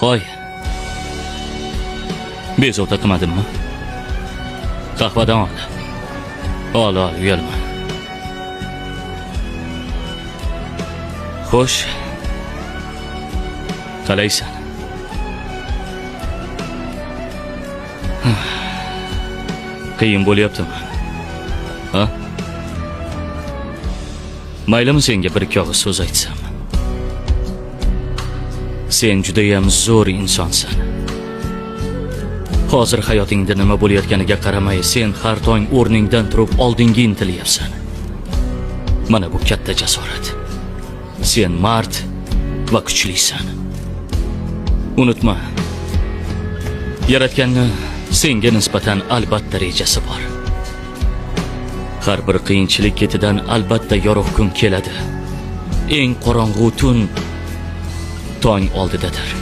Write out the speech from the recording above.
Hoy. Bezovta qilmadimmi? Qahvadan ol. Ol, uyalma. Xo'sh. Qalaysan? Qiyin bo'lyaptimi? Ha? Maylimi senga bir ikki og'iz so'z aytsam? Sen juda ham zo'r insonsan. Hozir hayotingda nima bo'layotganiga qaramay, sen har tong o'rningdan turib oldinga intilyapsan. Mana bu katta jasorat. Sen mard va kuchlisan. Unutma. Yaratganning senga nisbatan albatta rejasi bor. Har bir qiyinchilik ketidan albatta yorug' kun keladi. Eng qorong'u tun tong oldidadir.